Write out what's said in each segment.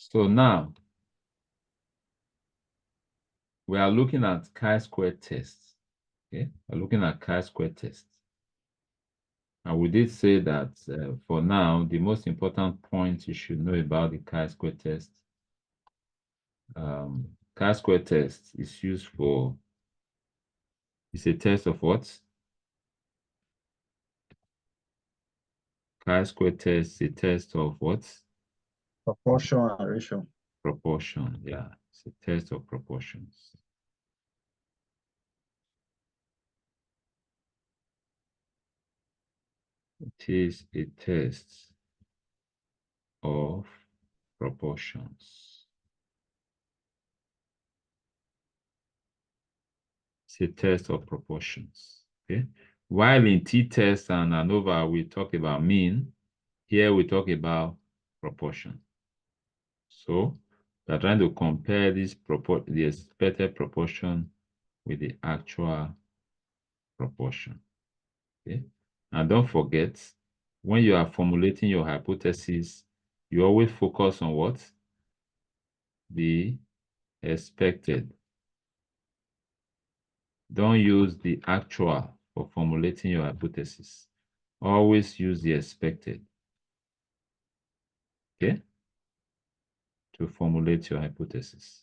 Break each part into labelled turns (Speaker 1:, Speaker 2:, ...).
Speaker 1: So now we are looking at chi-square tests. Okay, we're looking at chi-square tests. And we did say that for now, the most important point you should know about the chi-square test, chi-square test is used for, it's a test of what? Chi-square test is a test of what?
Speaker 2: Proportion and ratio.
Speaker 1: Proportion, yeah. It's a test of proportions. It is a test of proportions. It's a test of proportions. Okay. While in t-test and ANOVA, we talk about mean, here we talk about proportion. So we are trying to compare the expected proportion with the actual proportion. Okay. And don't forget, when you are formulating your hypothesis, you always focus on what? The expected. Don't use the actual for formulating your hypothesis. Always use the expected, okay, to formulate your hypothesis.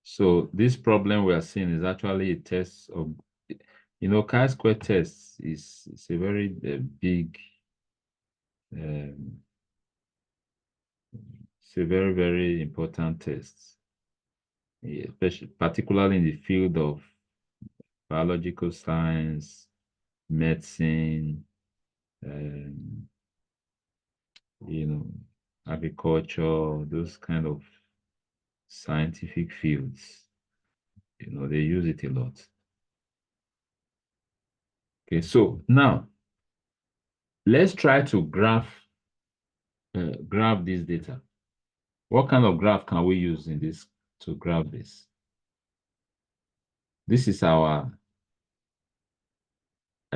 Speaker 1: So this problem we are seeing is actually a test of, chi-square test is a very big, it's a very, very important test, especially, particularly in the field of biological science, medicine, um, agriculture, those kind of scientific fields. They use it a lot. Okay, so now let's try to graph this data. What kind of graph can we use in this to graph this? This is I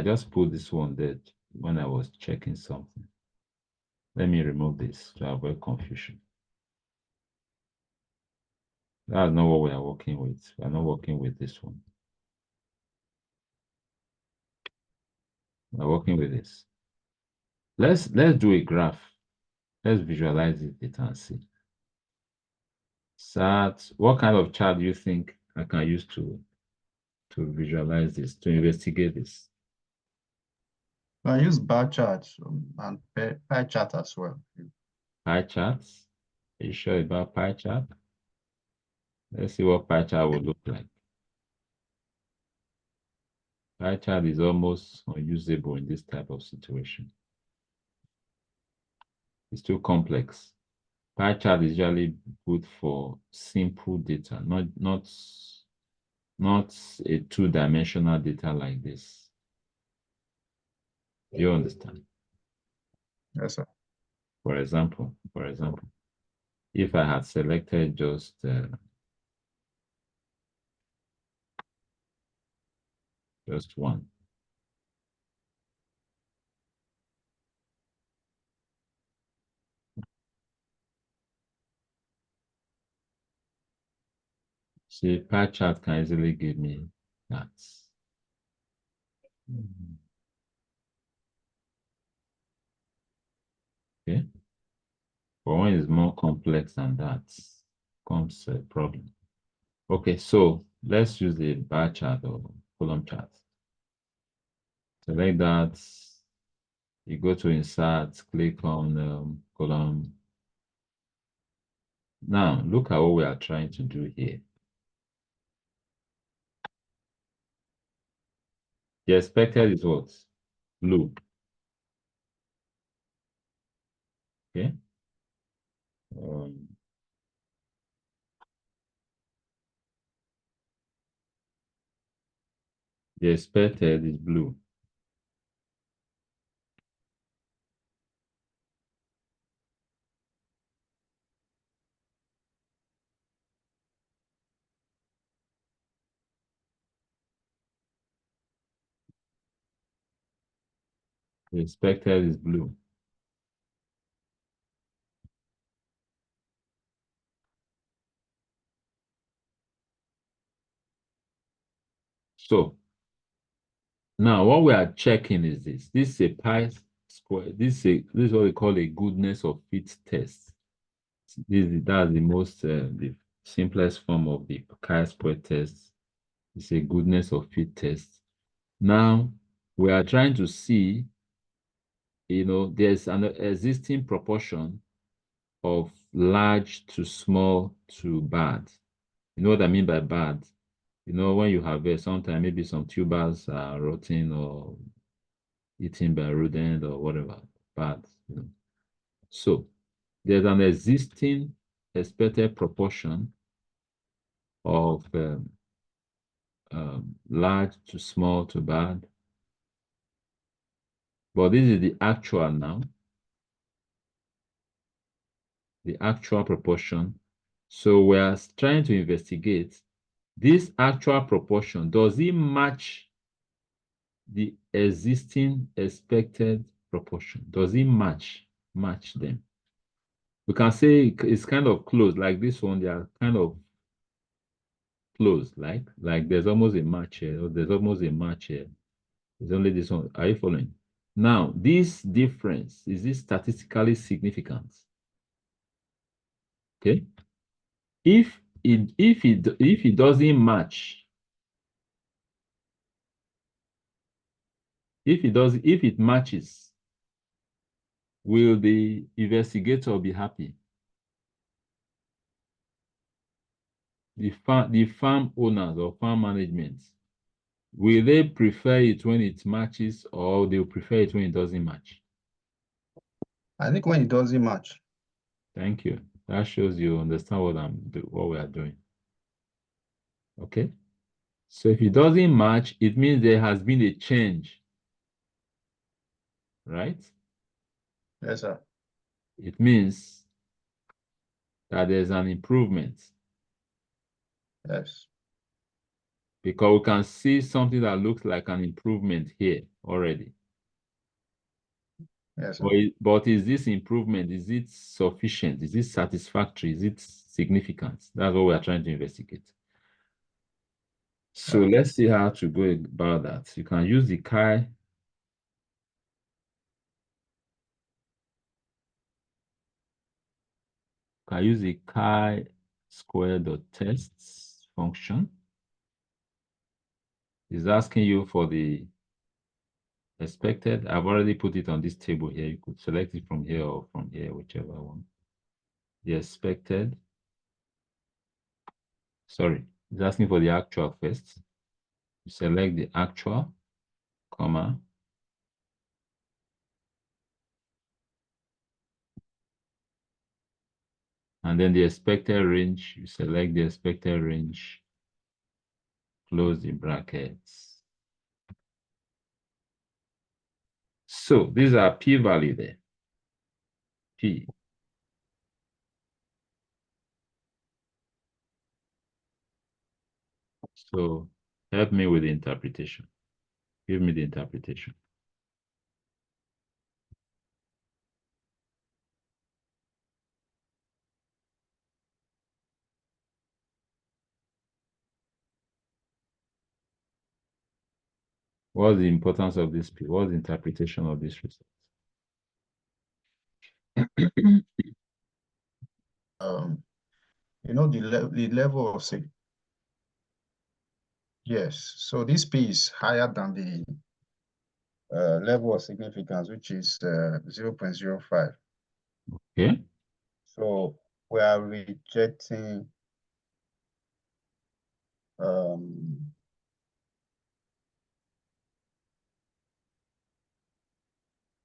Speaker 1: just put this one there when I was checking something. Let me remove this to avoid confusion. That's not what we are working with. We are not working with this one. We're working with this. Let's do a graph. Let's visualize it and see. SAT, what kind of chart do you think I can use to visualize this, to investigate this?
Speaker 2: I use bar chart and pie chart as well.
Speaker 1: Pie charts? Are you sure about pie chart? Let's see what pie chart would look like. Pie chart is almost unusable in this type of situation. It's too complex. Pie chart is usually good for simple data, not a two-dimensional data like this. Do you understand?
Speaker 2: Yes, sir.
Speaker 1: For example, if I had selected just one, see, pie chart can easily give me that. Okay, but when it's more complex than that, comes a problem. Okay, so let's use the bar chart or column chart. Select that. You go to insert, click on column. Now, look at what we are trying to do here. The expected is what? Blue. Okay. Um, the expected is blue. The expected is blue. So now what we are checking is this. This is a pi square. This is what we call a goodness of fit test. That's the most the simplest form of the chi-square test. It's a goodness of fit test. Now we are trying to see, there's an existing proportion of large to small to bad. You know what I mean by bad? When you harvest, sometimes maybe some tubers are rotting or eaten by rodent or whatever. Bad. So there's an existing expected proportion of large to small to bad. But this is the actual now, the actual proportion. So we are trying to investigate this actual proportion. Does it match the existing expected proportion? Does it match them? We can say it's kind of close, like this one, they are kind of close, like there's almost a match here, or there's almost a match here. It's only this one. Are you following? Now, this difference, is it statistically significant? Okay. If it doesn't match, if it matches, will the investigator be happy? The farm owners or farm management, will they prefer it when it matches, or they'll prefer it when it doesn't match?
Speaker 2: I think when it doesn't match.
Speaker 1: Thank you. That shows you understand what we are doing. Okay. So if it doesn't match, it means there has been a change, right?
Speaker 2: Yes, sir.
Speaker 1: It means that there's an improvement,
Speaker 2: Yes.
Speaker 1: because we can see something that looks like an improvement here already.
Speaker 2: Yes, sir.
Speaker 1: But is this improvement, is it sufficient? Is it satisfactory? Is it significant? That's what we are trying to investigate. So
Speaker 2: Okay.
Speaker 1: let's see how to go about that. You can use the chi-square dot tests function. It's asking you for the expected. I've already put it on this table here. You could select it from here or from here, whichever one. The expected. Sorry, it's asking for the actual first. You select the actual, comma. And then the expected range, you select the expected range, close the brackets. So these are p-value there. P. So help me with the interpretation. Give me the interpretation. What's the importance of this P? What's the interpretation of this result?
Speaker 2: The level of sig. Yes. So this P is higher than the level of significance, which is 0.05.
Speaker 1: Okay.
Speaker 2: So we are rejecting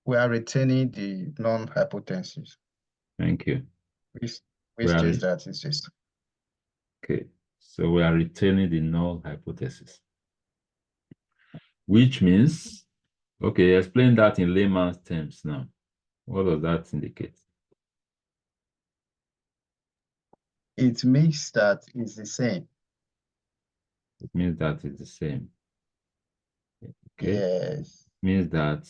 Speaker 2: we are retaining the non-hypothesis,
Speaker 1: Thank you.
Speaker 2: which
Speaker 1: We are
Speaker 2: states that it's just
Speaker 1: okay. So we are retaining the null hypothesis, which means, okay, explain that in layman's terms now. What does that indicate?
Speaker 2: it means that it's the same.
Speaker 1: It means that it's the same. Okay.
Speaker 2: Yes.
Speaker 1: Means that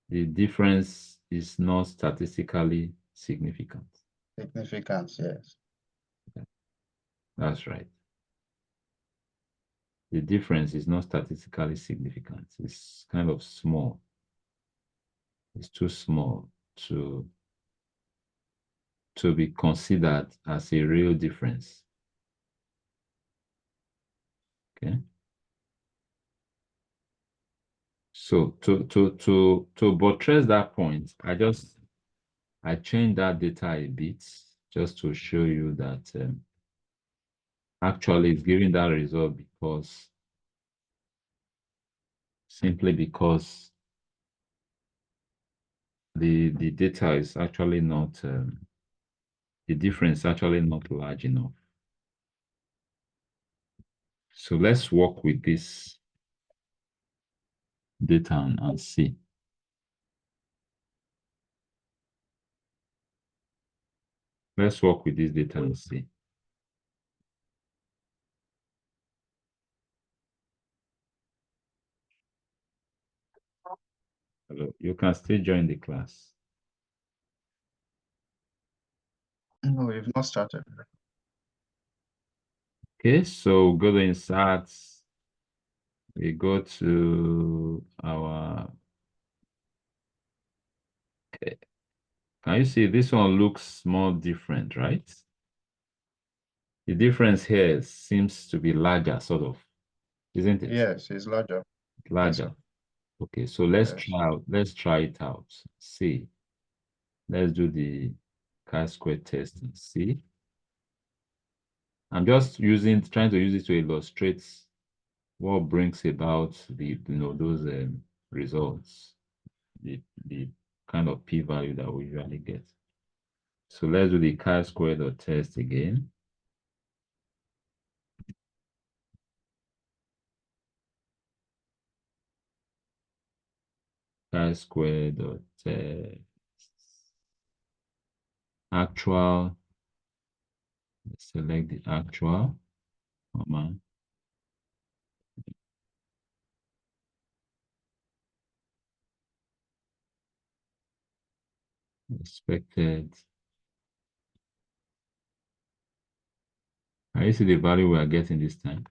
Speaker 1: the difference is not statistically significant.
Speaker 2: Significance, yes.
Speaker 1: That's right. the difference is not statistically significant. It's kind of small. It's too small to be considered as a real difference. Okay. So to buttress that point, I changed that data a bit just to show you that actually it's giving that result simply because the data is actually not the difference is actually not large enough. So let's work with this data and see. Let's work with this data and see. Hello, you can still join the class.
Speaker 2: No, we've not started.
Speaker 1: Okay, so go to inserts. We go to our, okay. Can you see this one looks more different, right? The difference here seems to be larger, sort of, isn't it?
Speaker 2: Yes, it's larger. Yes,
Speaker 1: Larger.
Speaker 2: sir.
Speaker 1: Okay, so
Speaker 2: Yes.
Speaker 1: let's try it out. See, let's do the chi-square test and see. I'm just trying to use it to illustrate what brings about those results, the kind of p-value that we usually get. So let's do the chi-square dot test again. Chi-square dot test actual. Let's select the actual, comma, expected. Can you see the value we are getting this time?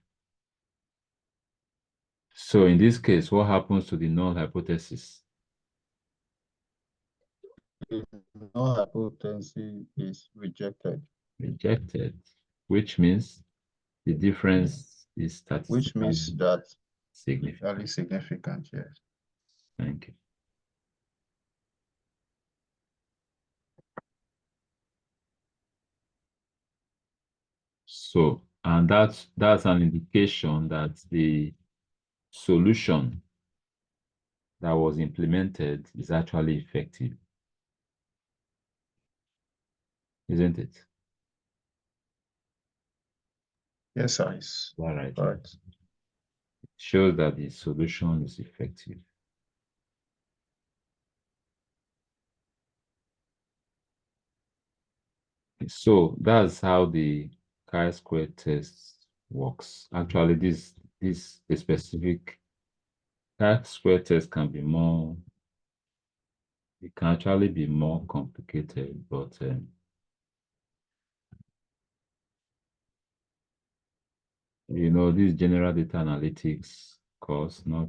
Speaker 1: So in this case, what happens to the null hypothesis?
Speaker 2: The null hypothesis is rejected,
Speaker 1: Rejected, which means the difference is
Speaker 2: which means
Speaker 1: statistically
Speaker 2: that
Speaker 1: significant.
Speaker 2: fairly significant, yes.
Speaker 1: Thank you. So, and that's an indication that the solution that was implemented is actually effective, isn't it?
Speaker 2: Yes, sir. It's
Speaker 1: All right, yeah.
Speaker 2: correct.
Speaker 1: It shows that the solution is effective. So that's how the chi-square test works. Actually, this a specific chi-square test can be more. It can actually be more complicated, but this general data analytics course, not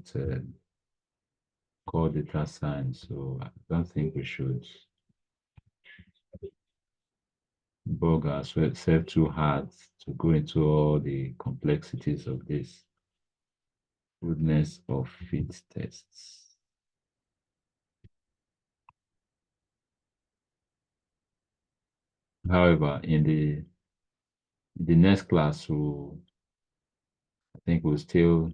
Speaker 1: core data science. So I don't think we should bug ourselves too hard to go into all the complexities of this goodness of fit tests. However, in the next class, I think we'll still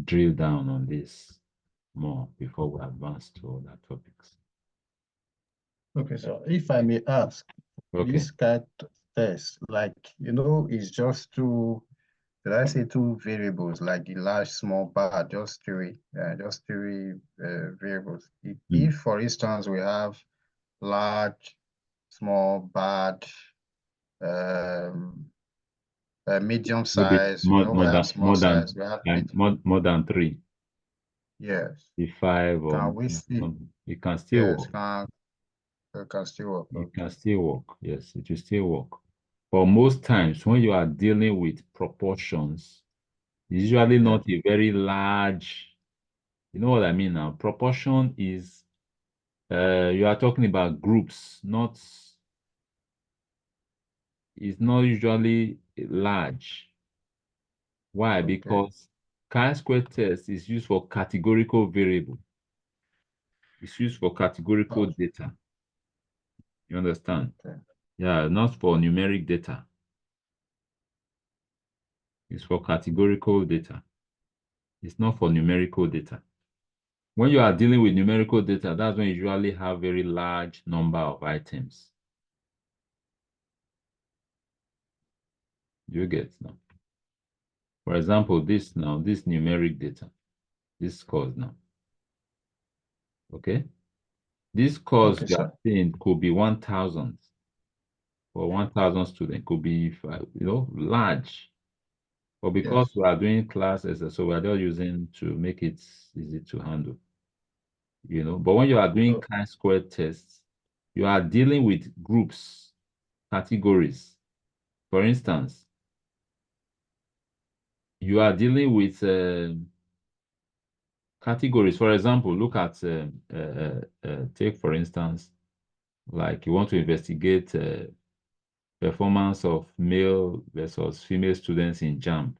Speaker 1: drill down on this more before we advance to other topics.
Speaker 2: Okay, so if I may ask,
Speaker 1: Okay.
Speaker 2: this kind of test, like, is just two, did I say two variables, like the large, small, bar, just three variables. If, for instance, we have large, small, bad, um, medium
Speaker 1: Maybe
Speaker 2: size, we have small size, we have medium.
Speaker 1: more than three.
Speaker 2: Yes.
Speaker 1: The five or
Speaker 2: Can we see?
Speaker 1: it can still
Speaker 2: Yes,
Speaker 1: work.
Speaker 2: can still work.
Speaker 1: It
Speaker 2: Okay.
Speaker 1: can still work. Yes, it will still work. But most times when you are dealing with proportions, It's usually
Speaker 2: Yeah.
Speaker 1: not a very large, you know what I mean now? Proportion is you are talking about groups, not it's not usually large. Why?
Speaker 2: Okay.
Speaker 1: Because chi-square test is used for categorical variable. It's used for categorical
Speaker 2: Oh,
Speaker 1: data. You understand?
Speaker 2: okay.
Speaker 1: Yeah, not for numeric data. It's for categorical data. It's not for numerical data. When you are dealing with numerical data, that's when you usually have very large number of items. You get now. For example, this now, this numeric data, this scores now. Okay? This course
Speaker 2: Okay,
Speaker 1: you are
Speaker 2: sir.
Speaker 1: saying could be 1,000 for 1,000 students, could be, large. But because
Speaker 2: Yes.
Speaker 1: we are doing classes, so we are just using to make it easy to handle. But when you are doing
Speaker 2: Oh,
Speaker 1: chi-square tests, you are dealing with groups, categories. For instance, you are dealing with categories. For example, look at take for instance, like you want to investigate performance of male versus female students in JAM.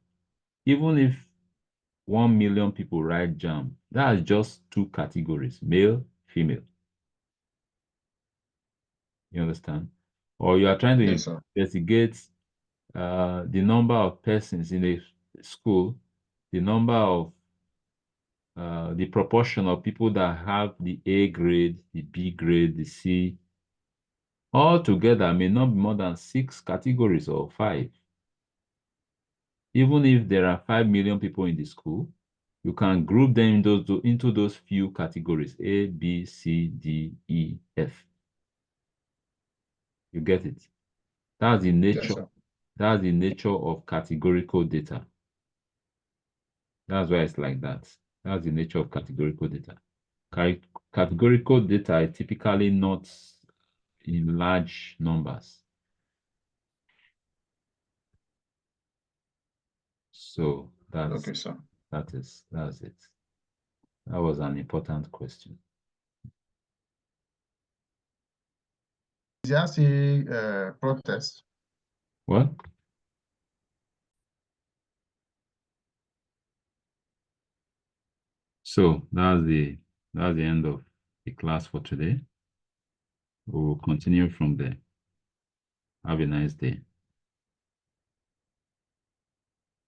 Speaker 1: Even if 1 million people write JAM, that's just two categories, male, female. You understand? Or you are trying to
Speaker 2: yes, sir.
Speaker 1: investigate the number of persons in a school, the number of the proportion of people that have the A grade, the B grade, the C, all together may not be more than 6 categories or five. Even if there are 5 million people in the school, you can group them into those few categories, A, B, C, D, E, F. You get it? That's the
Speaker 2: Yes,
Speaker 1: nature.
Speaker 2: sir.
Speaker 1: That's the nature of categorical data. That's why it's like that. That's the nature of categorical data. Categorical data is typically not in large numbers. So
Speaker 2: Okay, sir.
Speaker 1: that's it. That was an important question.
Speaker 2: Is there still protest?
Speaker 1: What? So that's the end of the class for today. We will continue from there. Have a nice day.